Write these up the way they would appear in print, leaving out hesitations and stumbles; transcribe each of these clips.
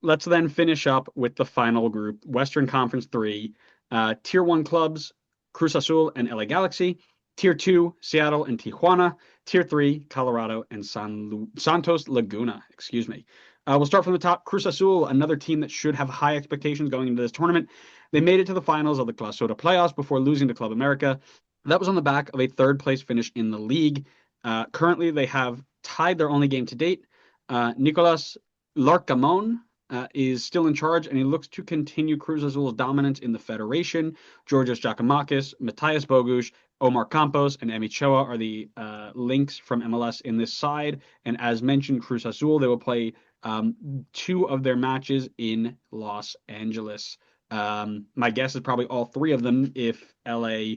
let's then finish up with the final group, Western Conference 3. Tier 1 clubs, Cruz Azul and LA Galaxy. Tier 2, Seattle and Tijuana. Tier 3, Colorado and Santos Laguna. Excuse me. We'll start from the top. Cruz Azul, another team that should have high expectations going into this tournament. They made it to the finals of the Clausura playoffs before losing to Club America. That was on the back of a third place finish in the league. Currently, they have tied their only game to date. Nicolas Larcamon is still in charge, and he looks to continue Cruz Azul's dominance in the Federation. Georgios Giacomakis, Matthias Bogusz, Omar Campos, and Emi Choa are the links from MLS in this side. And as mentioned, Cruz Azul, they will play two of their matches in Los Angeles. My guess is probably all three of them if LA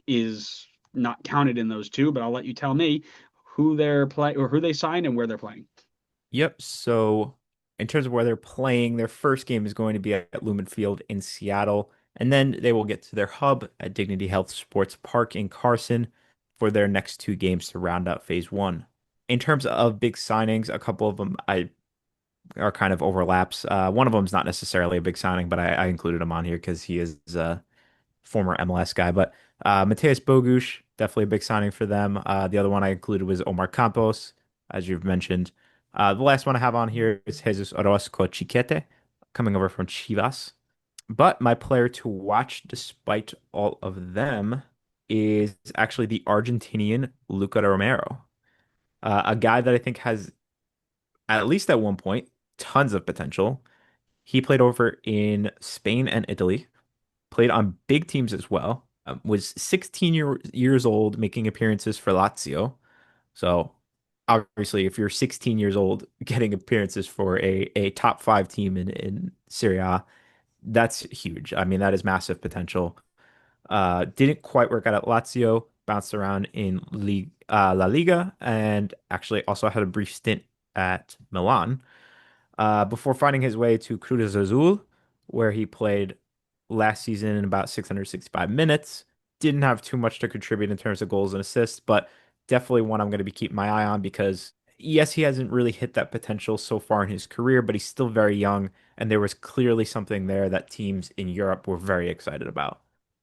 is not counted in those two, but I'll let you tell me who they're play or who they signed and where they're playing. Yep. So, in terms of where they're playing, their first game is going to be at Lumen Field in Seattle, and then they will get to their hub at Dignity Health Sports Park in Carson for their next two games to round out phase one. In terms of big signings, a couple of them I are kind of overlaps. One of them is not necessarily a big signing, but I included him on here because he is a former MLS guy. But Matthias Bogusz, definitely a big signing for them. The other one I included was Omar Campos, as you've mentioned. The last one I have on here is Jesus Orozco Chiquete, coming over from Chivas. But my player to watch, despite all of them, is actually the Argentinian Luca Romero, a guy that I think has, at least at one point, tons of potential. He played over in Spain and Italy, played on big teams as well, was 16 years old, making appearances for Lazio. So obviously, if you're 16 years old, getting appearances for a top five team in Serie A, that's huge. I mean, that is massive potential. Didn't quite work out at Lazio, bounced around in La Liga, and actually also had a brief stint at Milan before finding his way to Cruz Azul, where he played last season in about 665 minutes. Didn't have too much to contribute in terms of goals and assists, but definitely one I'm going to be keeping my eye on because, yes, he hasn't really hit that potential so far in his career, but he's still very young, and there was clearly something there that teams in Europe were very excited about.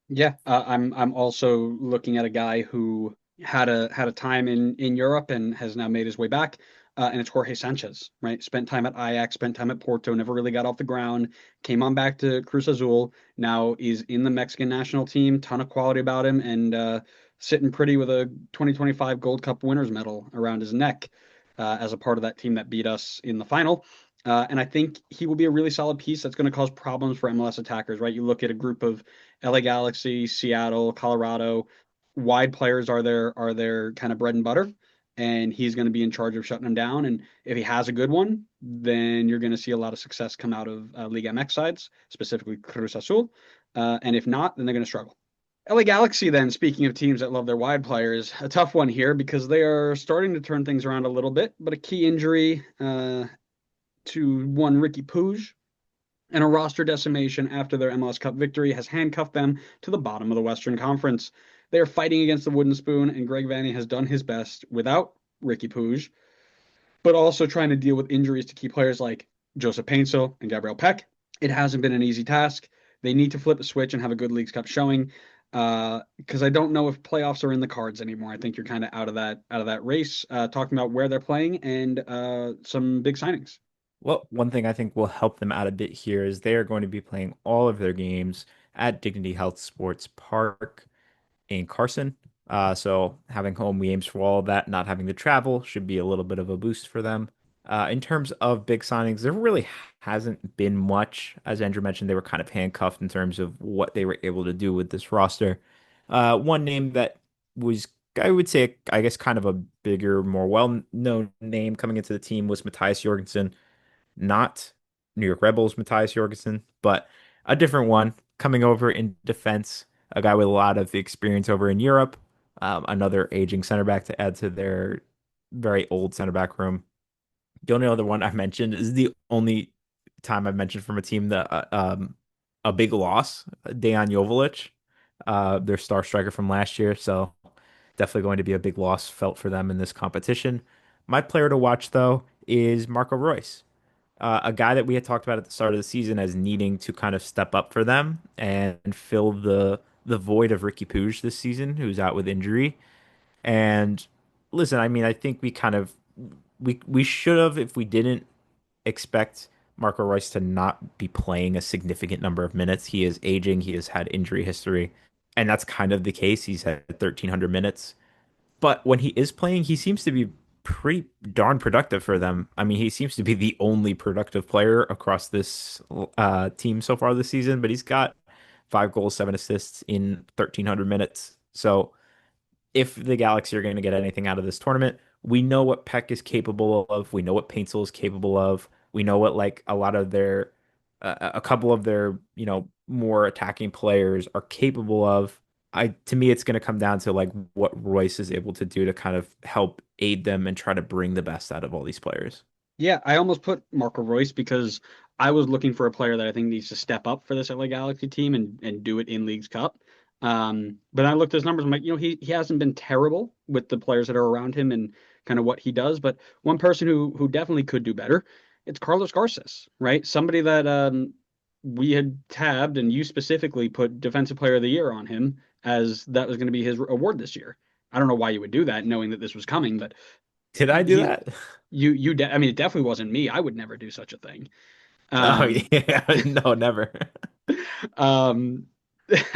Yeah, I'm also looking at a guy who had a time in Europe and has now made his way back, and it's Jorge Sanchez, right? Spent time at Ajax, spent time at Porto, never really got off the ground, came on back to Cruz Azul, now is in the Mexican national team, ton of quality about him, and sitting pretty with a 2025 Gold Cup winners medal around his neck as a part of that team that beat us in the final. And I think he will be a really solid piece that's going to cause problems for MLS attackers, right? You look at a group of LA Galaxy, Seattle, Colorado, wide players are their kind of bread and butter, and he's going to be in charge of shutting them down. And if he has a good one, then you're going to see a lot of success come out of Liga MX sides, specifically Cruz Azul. And if not, then they're going to struggle. LA Galaxy, then, speaking of teams that love their wide players, a tough one here because they are starting to turn things around a little bit, but a key injury to one Ricky Puig and a roster decimation after their MLS Cup victory has handcuffed them to the bottom of the Western Conference. They are fighting against the wooden spoon, and Greg Vanney has done his best without Ricky Puig, but also trying to deal with injuries to key players like Joseph Painso and Gabriel Peck. It hasn't been an easy task. They need to flip a switch and have a good Leagues Cup showing because I don't know if playoffs are in the cards anymore. I think you're kind of out of that race. Talking about where they're playing and some big signings. Well, one thing I think will help them out a bit here is they are going to be playing all of their games at Dignity Health Sports Park in Carson. So having home games for all of that, not having to travel should be a little bit of a boost for them. In terms of big signings, there really hasn't been much. As Andrew mentioned, they were kind of handcuffed in terms of what they were able to do with this roster. One name that was, I would say, I guess, kind of a bigger, more well-known name coming into the team was Matthias Jorgensen, not New York Rebels Matthias Jorgensen, but a different one coming over in defense, a guy with a lot of experience over in Europe, another aging center back to add to their very old center back room. The only other one I mentioned is the only time I've mentioned from a team that a big loss, Dejan Joveljic, their star striker from last year. So definitely going to be a big loss felt for them in this competition. My player to watch though is Marco Reus. A guy that we had talked about at the start of the season as needing to kind of step up for them and fill the void of Ricky Puig this season, who's out with injury. And listen, I mean, I think we kind of we should have, if we didn't expect Marco Reus to not be playing a significant number of minutes. He is aging, he has had injury history, and that's kind of the case. He's had 1,300 minutes. But when he is playing, he seems to be pretty darn productive for them. I mean, he seems to be the only productive player across this team so far this season, but he's got 5 goals, 7 assists in 1,300 minutes. So if the Galaxy are going to get anything out of this tournament, we know what Peck is capable of. We know what Paintsel is capable of. We know what like a lot of their, a couple of their, more attacking players are capable of. To me, it's going to come down to like what Royce is able to do to kind of help aid them and try to bring the best out of all these players. Yeah, I almost put Marco Reus because I was looking for a player that I think needs to step up for this LA Galaxy team and do it in Leagues Cup. But I looked at his numbers. I'm like, he hasn't been terrible with the players that are around him and kind of what he does. But one person who definitely could do better, it's Carlos Garces, right? Somebody that we had tabbed and you specifically put Defensive Player of the Year on him as that was going to be his award this year. I don't know why you would do that, knowing that this was coming, but Did I do he that? I mean, it definitely wasn't me. I would never do such a thing. Oh Um, yeah, no, never. um,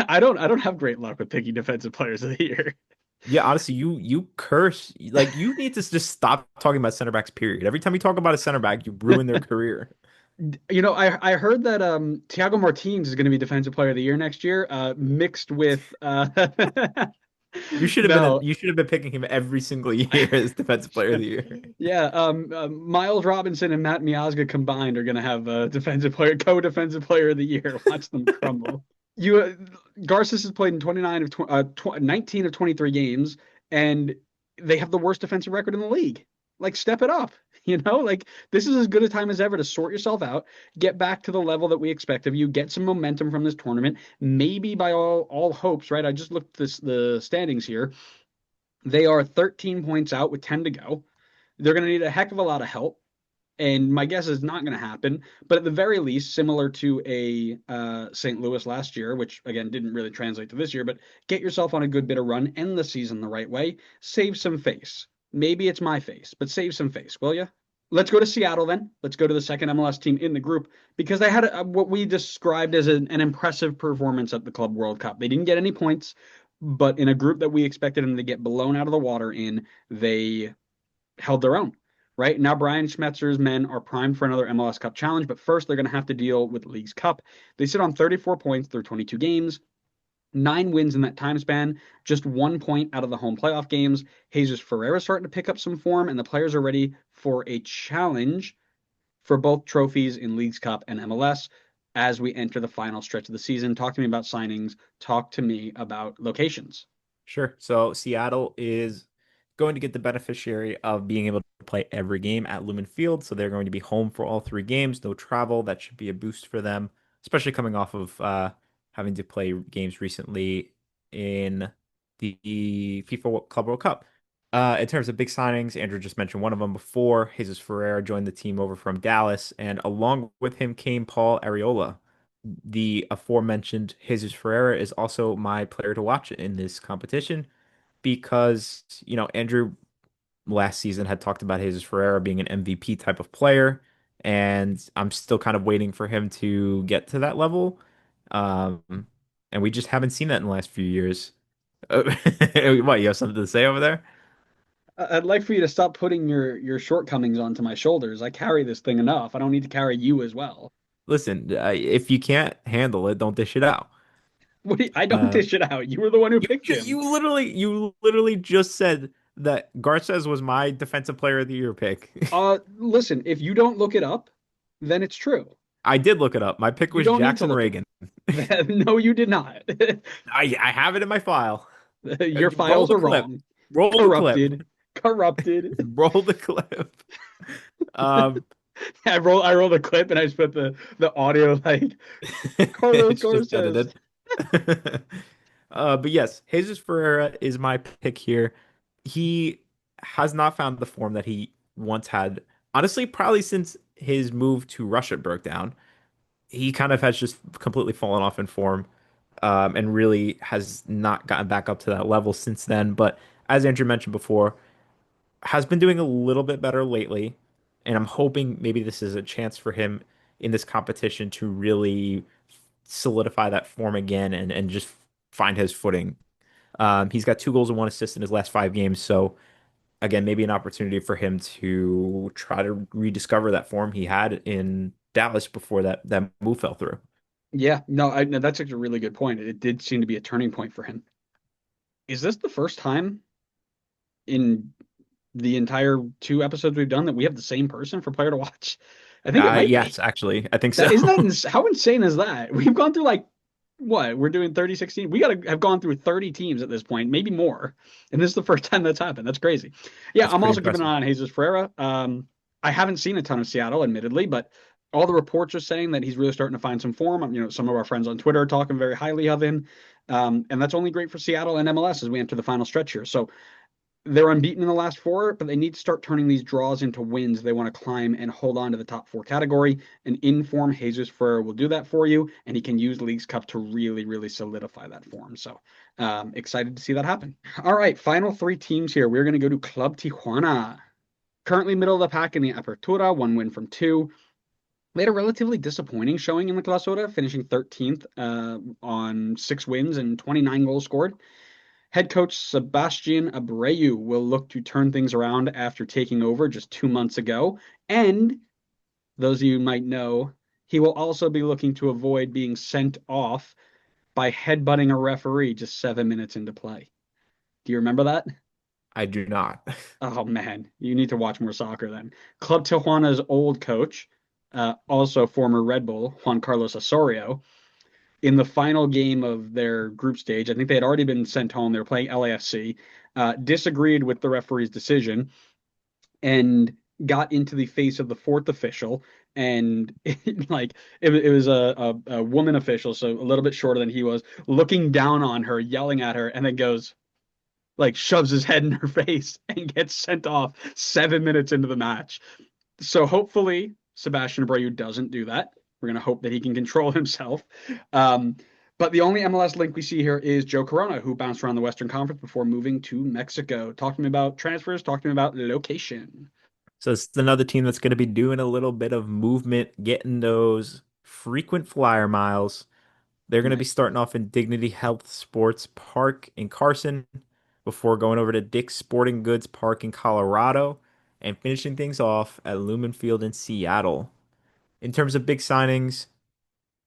I don't have great luck with picking defensive players of the year. Yeah, honestly, you curse like you need to just stop talking about center backs, period. Every time you talk about a center back, you ruin their career. I heard that Thiago Martins is going to be defensive player of the year next year, mixed with no. You should have been picking him every single year as defensive player of the year. Yeah, Miles Robinson and Matt Miazga combined are going to have a co-defensive player of the year. Watch them crumble. You Garces has played in 19 of 23 games, and they have the worst defensive record in the league. Like, step it up. Like this is as good a time as ever to sort yourself out, get back to the level that we expect of you, get some momentum from this tournament. Maybe by all hopes, right? I just looked the standings here. They are 13 points out with 10 to go. They're going to need a heck of a lot of help. And my guess is not going to happen. But at the very least, similar to a St. Louis last year, which again didn't really translate to this year, but get yourself on a good bit of run, end the season the right way, save some face. Maybe it's my face, but save some face, will you? Let's go to Seattle then. Let's go to the second MLS team in the group because they had what we described as an impressive performance at the Club World Cup. They didn't get any points, but in a group that we expected them to get blown out of the water in, they held their own. Right now, Brian Schmetzer's men are primed for another MLS Cup challenge, but first they're going to have to deal with the League's Cup. They sit on 34 points through 22 games, 9 wins in that time span, just 1 point out of the home playoff games. Jesus Ferreira starting to pick up some form, and the players are ready for a challenge for both trophies in League's Cup and MLS as we enter the final stretch of the season. Talk to me about signings. Talk to me about locations. Sure. So Seattle is going to get the beneficiary of being able to play every game at Lumen Field. So they're going to be home for all 3 games, no travel. That should be a boost for them, especially coming off of having to play games recently in the FIFA Club World Cup. In terms of big signings, Andrew just mentioned one of them before. Jesus Ferreira joined the team over from Dallas, and along with him came Paul Arriola. The aforementioned Jesus Ferreira is also my player to watch in this competition because, Andrew last season had talked about Jesus Ferreira being an MVP type of player, and I'm still kind of waiting for him to get to that level. Um, and we just haven't seen that in the last few years. What, you have something to say over there? I'd like for you to stop putting your shortcomings onto my shoulders. I carry this thing enough. I don't need to carry you as well. Listen, if you can't handle it, don't dish it out. I don't Uh, dish it out. You were the one who you, picked you him. you literally just said that Garces was my defensive player of the year pick. Listen, if you don't look it up, then it's true. I did look it up. My pick You was don't need to Jackson look it Reagan. up. No, you did not. I have it in my file. Your Roll files the are clip. wrong. Roll the clip. Corrupted. Corrupted. Roll the clip. Um, I rolled a clip and I just put the audio like Carlos it's just Garces. edited. But yes, Jesus Ferreira is my pick here. He has not found the form that he once had Honestly, probably since his move to Russia broke down, he kind of has just completely fallen off in form, and really has not gotten back up to that level since then. But as Andrew mentioned before, has been doing a little bit better lately, and I'm hoping maybe this is a chance for him in this competition to really solidify that form again and just find his footing. He's got 2 goals and 1 assist in his last 5 games, so again, maybe an opportunity for him to try to rediscover that form he had in Dallas before that move fell through. Yeah, no, no, that's a really good point. It did seem to be a turning point for him. Is this the first time in the entire 2 episodes we've done that we have the same person for player to watch? I think it might be. Yes, actually, I think so. That isn't how insane is that? We've gone through like what? We're doing 30-16. We gotta have gone through 30 teams at this point, maybe more. And this is the first time that's happened. That's crazy. Yeah, That's I'm pretty also keeping an impressive. eye on Jesus Ferreira. I haven't seen a ton of Seattle, admittedly, but all the reports are saying that he's really starting to find some form. Some of our friends on Twitter are talking very highly of him. And that's only great for Seattle and MLS as we enter the final stretch here. So they're unbeaten in the last 4, but they need to start turning these draws into wins. They want to climb and hold on to the top 4 category. And in form, Jesus Ferrer will do that for you, and he can use Leagues Cup to really, really solidify that form. So excited to see that happen. All right, final 3 teams here. We're going to go to Club Tijuana. Currently middle of the pack in the Apertura, 1 win from 2. They had a relatively disappointing showing in the Clausura, finishing 13th on 6 wins and 29 goals scored. Head coach Sebastian Abreu will look to turn things around after taking over just 2 months ago. And those of you who might know, he will also be looking to avoid being sent off by headbutting a referee just 7 minutes into play. Do you remember that? I do not. Oh man, you need to watch more soccer then. Club Tijuana's old coach, also former Red Bull, Juan Carlos Osorio, in the final game of their group stage, I think they had already been sent home. They were playing LAFC, disagreed with the referee's decision and got into the face of the fourth official. And it was a woman official, so a little bit shorter than he was, looking down on her, yelling at her, and then goes, like, shoves his head in her face and gets sent off 7 minutes into the match. So hopefully Sebastian Abreu doesn't do that. We're going to hope that he can control himself. Um, but the only MLS link we see here is Joe Corona, who bounced around the Western Conference before moving to Mexico. Talk to me about transfers. Talk to me about location. So it's another team that's going to be doing a little bit of movement, getting those frequent flyer miles. They're going to be Nice. starting off in Dignity Health Sports Park in Carson before going over to Dick's Sporting Goods Park in Colorado and finishing things off at Lumen Field in Seattle. In terms of big signings,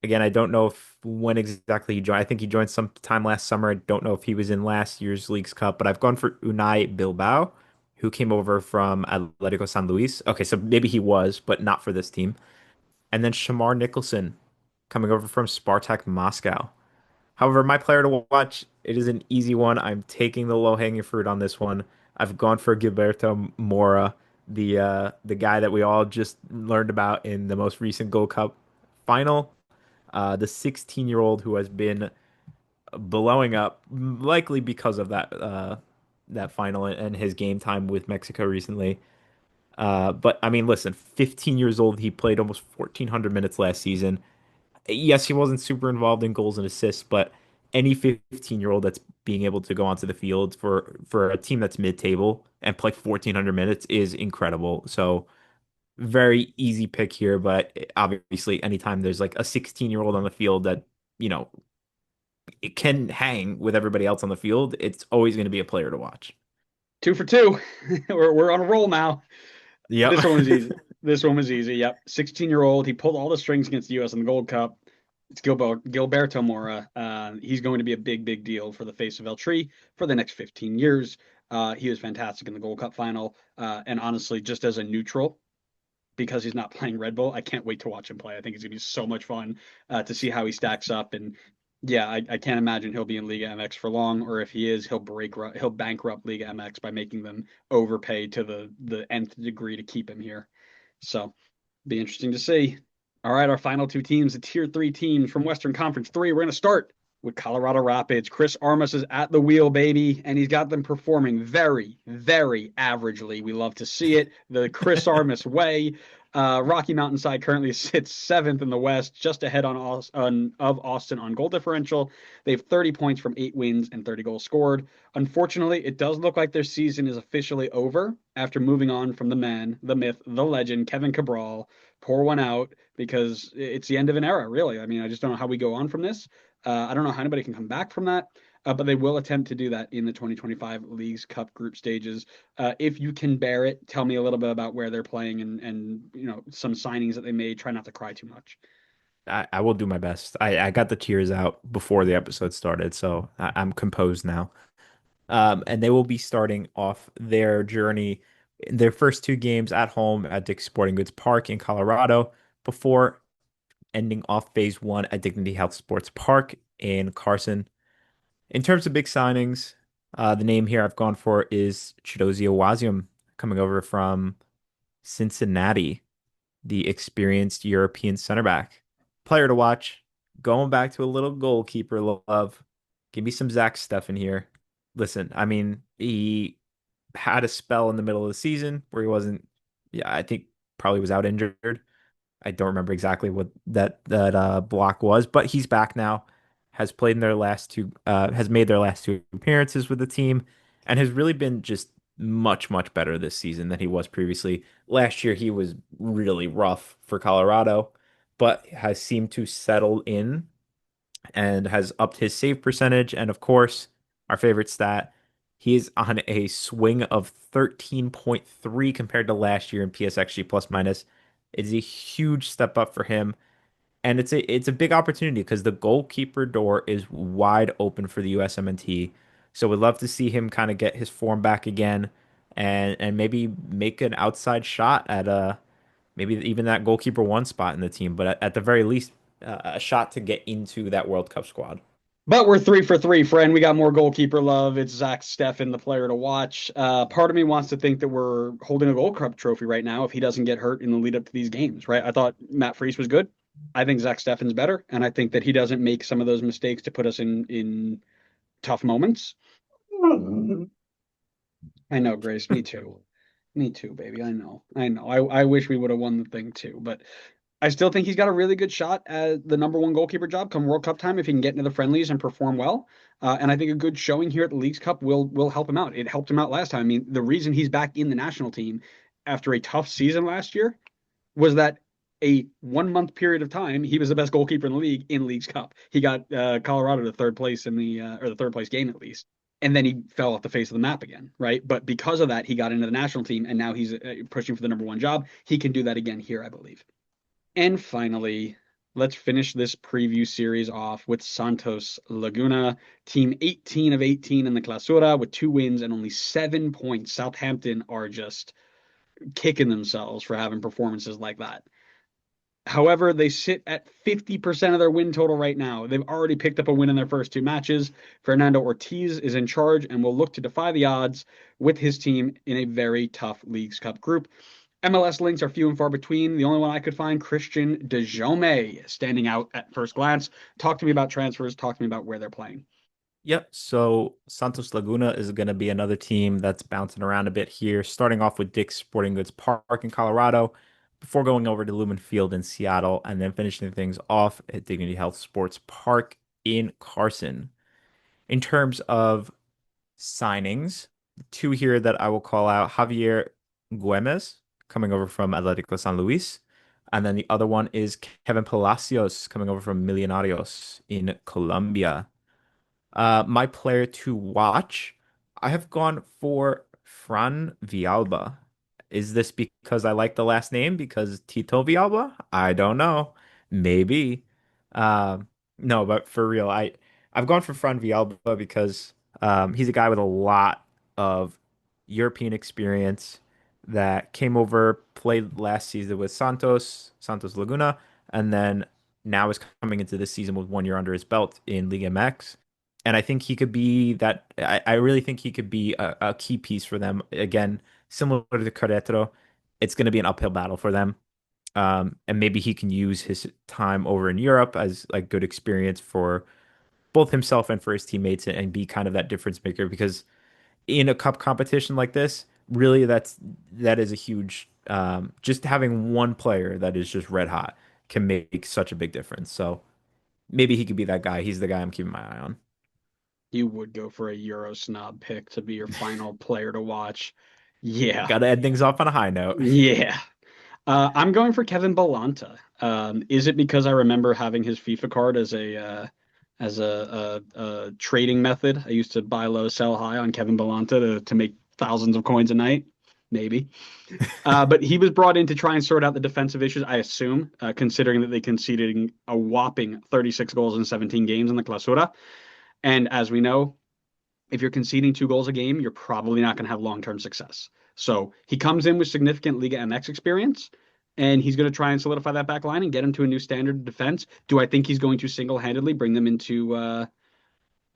again, I don't know if when exactly he joined. I think he joined sometime last summer. I don't know if he was in last year's Leagues Cup, but I've gone for Unai Bilbao, who came over from Atletico San Luis. Okay, so maybe he was, but not for this team. And then Shamar Nicholson coming over from Spartak Moscow. However, my player to watch, it is an easy one. I'm taking the low-hanging fruit on this one. I've gone for Gilberto Mora, the guy that we all just learned about in the most recent Gold Cup final. The 16-year-old who has been blowing up, likely because of that final and his game time with Mexico recently. But I mean, listen, 15 years old, he played almost 1,400 minutes last season. Yes, he wasn't super involved in goals and assists, but any 15-year-old that's being able to go onto the field for a team that's mid-table and play 1,400 minutes is incredible. So very easy pick here, but obviously anytime there's like a 16-year-old on the field that, you know, it can hang with everybody else on the field, it's always going to be a player to watch. 2 for 2. We're on a roll now. Yep. This one was easy. This one was easy. Yep. 16-year-old. He pulled all the strings against the U.S. in the Gold Cup. It's Gilberto Mora. He's going to be a big, big deal for the face of El Tri for the next 15 years. He was fantastic in the Gold Cup final. And honestly, just as a neutral, because he's not playing Red Bull, I can't wait to watch him play. I think it's going to be so much fun to see how he stacks up. And yeah, I can't imagine he'll be in Liga MX for long, or if he is, he'll bankrupt Liga MX by making them overpay to the nth degree to keep him here. So be interesting to see. All right, our final 2 teams, the tier 3 teams from Western Conference 3. We're going to start with Colorado Rapids. Chris Armas is at the wheel, baby, and he's got them performing very, very averagely. We love to see it. The Chris Armas way. Rocky Mountain side currently sits seventh in the West, just ahead of Austin on goal differential. They have 30 points from 8 wins and 30 goals scored. Unfortunately, it does look like their season is officially over after moving on from the man, the myth, the legend, Kevin Cabral. Pour one out because it's the end of an era, really. I mean, I just don't know how we go on from this. I don't know how anybody can come back from that, but they will attempt to do that in the 2025 Leagues Cup group stages. If you can bear it, tell me a little bit about where they're playing and some signings that they made. Try not to cry too much. I will do my best. I got the tears out before the episode started, so I'm composed now. And they will be starting off their journey in their first two games at home at Dick's Sporting Goods Park in Colorado before ending off phase one at Dignity Health Sports Park in Carson. In terms of big signings, the name here I've gone for is Chidozie Owazium coming over from Cincinnati, the experienced European center back. Player to watch. Going back to a little goalkeeper love. Give me some Zach Steffen here. Listen, I mean, he had a spell in the middle of the season where he wasn't, yeah, I think probably was out injured. I don't remember exactly what that block was, but he's back now. Has made their last two appearances with the team, and has really been just much better this season than he was previously. Last year he was really rough for Colorado, but has seemed to settle in and has upped his save percentage. And of course, our favorite stat, he is on a swing of 13.3 compared to last year in PSXG plus minus. It's a huge step up for him. And it's a big opportunity because the goalkeeper door is wide open for the USMNT. So we'd love to see him kind of get his form back again and maybe make an outside shot at maybe even that goalkeeper one spot in the team, but at the very least, a shot to get into that World Cup squad. But we're 3 for 3, friend. We got more goalkeeper love. It's Zach Steffen, the player to watch. Part of me wants to think that we're holding a Gold Cup trophy right now if he doesn't get hurt in the lead up to these games, right? I thought Matt Freese was good. I think Zach Steffen's better, and I think that he doesn't make some of those mistakes to put us in tough moments. I know, Grace. Me too. Me too, baby. I know. I know. I wish we would have won the thing too, but I still think he's got a really good shot at the number one goalkeeper job come World Cup time if he can get into the friendlies and perform well. And I think a good showing here at the Leagues Cup will help him out. It helped him out last time. I mean, the reason he's back in the national team after a tough season last year was that a 1 month period of time he was the best goalkeeper in the league in Leagues Cup. He got Colorado to third place in the third place game at least. And then he fell off the face of the map again, right? But because of that, he got into the national team, and now he's pushing for the number one job. He can do that again here, I believe. And finally, let's finish this preview series off with Santos Laguna, team 18 of 18 in the Clausura with 2 wins and only 7 points. Southampton are just kicking themselves for having performances like that. However, they sit at 50% of their win total right now. They've already picked up a win in their first two matches. Fernando Ortiz is in charge and will look to defy the odds with his team in a very tough Leagues Cup group. MLS links are few and far between. The only one I could find, Christian DeJome, standing out at first glance. Talk to me about transfers. Talk to me about where they're playing. Yep. So Santos Laguna is going to be another team that's bouncing around a bit here, starting off with Dick's Sporting Goods Park in Colorado, before going over to Lumen Field in Seattle, and then finishing things off at Dignity Health Sports Park in Carson. In terms of signings, two here that I will call out, Javier Güemes coming over from Atlético San Luis. And then the other one is Kevin Palacios coming over from Millonarios in Colombia. My player to watch, I have gone for Fran Villalba. Is this because I like the last name? Because Tito Villalba? I don't know. Maybe. No, but for real, I've gone for Fran Villalba because he's a guy with a lot of European experience that came over, played last season with Santos Laguna, and then now is coming into this season with 1 year under his belt in Liga MX. And I think he could be that. I really think he could be a key piece for them. Again, similar to Querétaro, it's going to be an uphill battle for them. And maybe he can use his time over in Europe as like good experience for both himself and for his teammates and be kind of that difference maker because in a cup competition like this, really that is a huge just having one player that is just red hot can make such a big difference. So maybe he could be that guy. He's the guy I'm keeping my eye on. You would go for a Euro snob pick to be your final player to watch. Yeah. Got to end things off on a high note. Yeah. I'm going for Kevin Bolanta. Is it because I remember having his FIFA card as a trading method? I used to buy low, sell high on Kevin Bolanta to make thousands of coins a night, maybe. But he was brought in to try and sort out the defensive issues, I assume, considering that they conceded a whopping 36 goals in 17 games in the Clausura. And as we know, if you're conceding 2 goals a game, you're probably not going to have long-term success. So he comes in with significant Liga MX experience, and he's going to try and solidify that back line and get him to a new standard of defense. Do I think he's going to single-handedly bring them into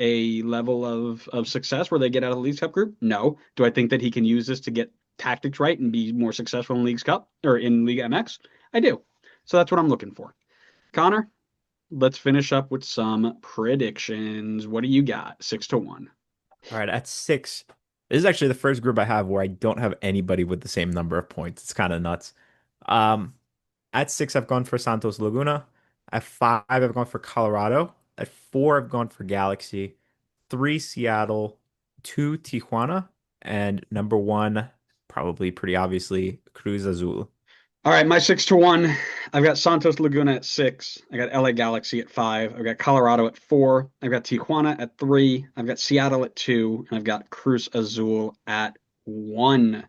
a level of success where they get out of the Leagues Cup group? No. Do I think that he can use this to get tactics right and be more successful in Leagues Cup or in Liga MX? I do. So that's what I'm looking for. Connor, let's finish up with some predictions. What do you got? 6-1. All right, at six, this is actually the first group I have where I don't have anybody with the same number of points. It's kind of nuts. Um, at six, I've gone for Santos Laguna. At five, I've gone for Colorado. At four, I've gone for Galaxy. Three, Seattle. Two, Tijuana. And number one, probably pretty obviously, Cruz Azul. All right, my 6-1. I've got Santos Laguna at 6. I got LA Galaxy at 5. I've got Colorado at 4. I've got Tijuana at 3. I've got Seattle at 2. And I've got Cruz Azul at 1.